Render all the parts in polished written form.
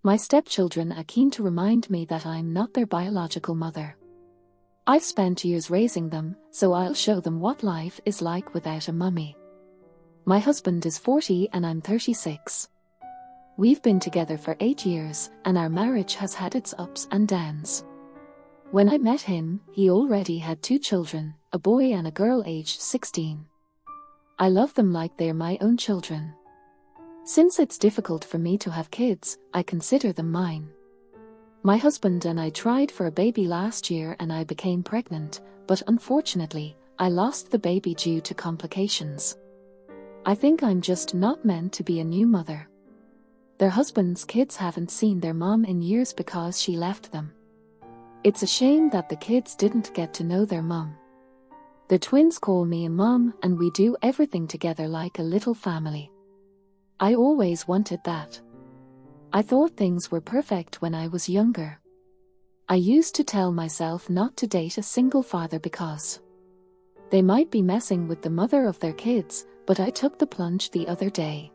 My stepchildren are keen to remind me that I'm not their biological mother. I've spent years raising them, so I'll show them what life is like without a mummy. My husband is 40 and I'm 36. We've been together for 8 years, and our marriage has had its ups and downs. When I met him, he already had 2 children, a boy and a girl aged 16. I love them like they're my own children. Since it's difficult for me to have kids, I consider them mine. My husband and I tried for a baby last year and I became pregnant, but unfortunately, I lost the baby due to complications. I think I'm just not meant to be a new mother. Their husbands' kids haven't seen their mom in years because she left them. It's a shame that the kids didn't get to know their mom. The twins call me a mom and we do everything together like a little family. I always wanted that. I thought things were perfect when I was younger. I used to tell myself not to date a single father because they might be messing with the mother of their kids, but I took the plunge the other day.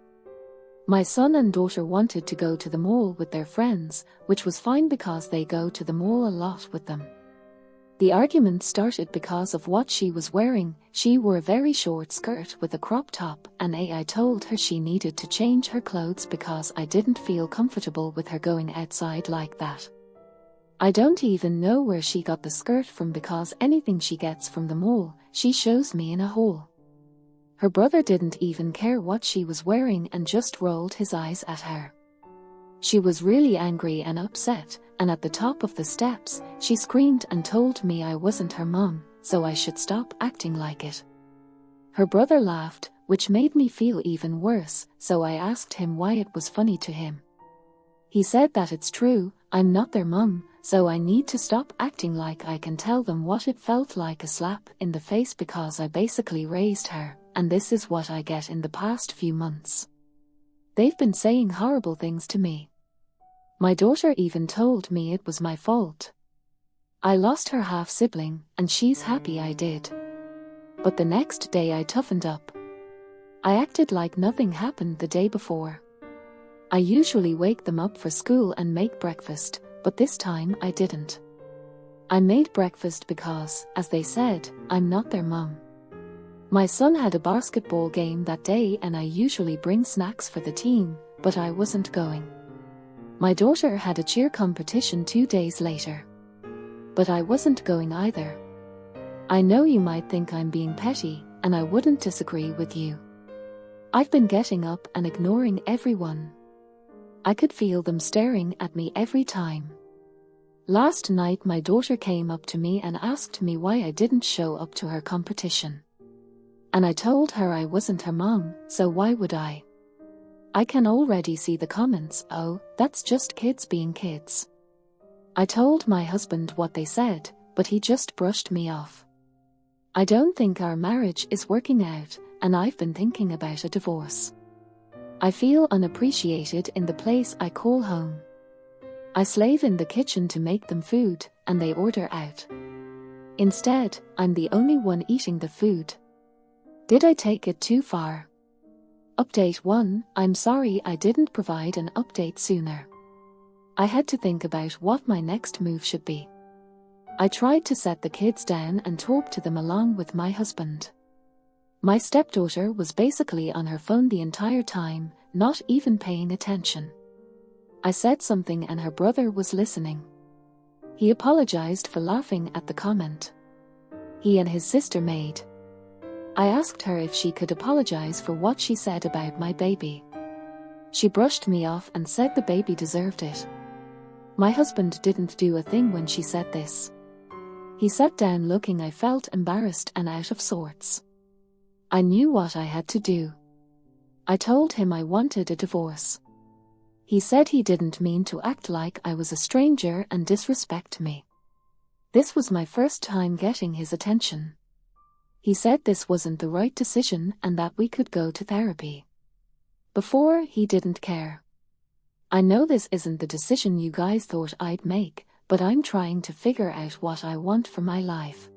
My son and daughter wanted to go to the mall with their friends, which was fine because they go to the mall a lot with them. The argument started because of what she was wearing. She wore a very short skirt with a crop top, and I told her she needed to change her clothes because I didn't feel comfortable with her going outside like that. I don't even know where she got the skirt from because anything she gets from the mall, she shows me in a haul. Her brother didn't even care what she was wearing and just rolled his eyes at her. She was really angry and upset, and at the top of the steps, she screamed and told me I wasn't her mom, so I should stop acting like it. Her brother laughed, which made me feel even worse, so I asked him why it was funny to him. He said that it's true, I'm not their mom, so I need to stop acting like I can tell them what it felt like a slap in the face because I basically raised her, and this is what I get in the past few months. They've been saying horrible things to me. My daughter even told me it was my fault. I lost her half-sibling, and she's happy I did. But the next day I toughened up. I acted like nothing happened the day before. I usually wake them up for school and make breakfast, but this time I didn't. I made breakfast because, as they said, I'm not their mom. My son had a basketball game that day and I usually bring snacks for the team, but I wasn't going. My daughter had a cheer competition 2 days later. But I wasn't going either. I know you might think I'm being petty, and I wouldn't disagree with you. I've been getting up and ignoring everyone. I could feel them staring at me every time. Last night my daughter came up to me and asked me why I didn't show up to her competition. And I told her I wasn't her mom, so why would I? I can already see the comments, oh, that's just kids being kids. I told my husband what they said, but he just brushed me off. I don't think our marriage is working out, and I've been thinking about a divorce. I feel unappreciated in the place I call home. I slave in the kitchen to make them food, and they order out. Instead, I'm the only one eating the food. Did I take it too far? Update 1, I'm sorry I didn't provide an update sooner. I had to think about what my next move should be. I tried to set the kids down and talk to them along with my husband. My stepdaughter was basically on her phone the entire time, not even paying attention. I said something and her brother was listening. He apologized for laughing at the comment he and his sister made. I asked her if she could apologize for what she said about my baby. She brushed me off and said the baby deserved it. My husband didn't do a thing when she said this. He sat down looking I felt embarrassed and out of sorts. I knew what I had to do. I told him I wanted a divorce. He said he didn't mean to act like I was a stranger and disrespect me. This was my first time getting his attention. He said this wasn't the right decision and that we could go to therapy. Before, he didn't care. I know this isn't the decision you guys thought I'd make, but I'm trying to figure out what I want for my life.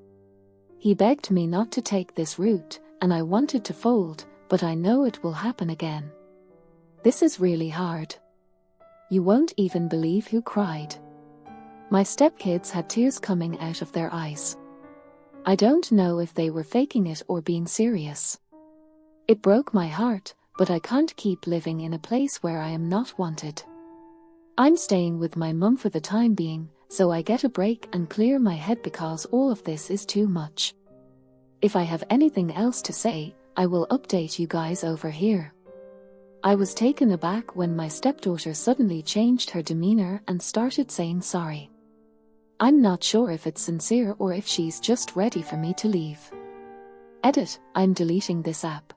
He begged me not to take this route, and I wanted to fold, but I know it will happen again. This is really hard. You won't even believe who cried. My stepkids had tears coming out of their eyes. I don't know if they were faking it or being serious. It broke my heart, but I can't keep living in a place where I am not wanted. I'm staying with my mum for the time being, so I get a break and clear my head because all of this is too much. If I have anything else to say, I will update you guys over here. I was taken aback when my stepdaughter suddenly changed her demeanor and started saying sorry. I'm not sure if it's sincere or if she's just ready for me to leave. Edit, I'm deleting this app.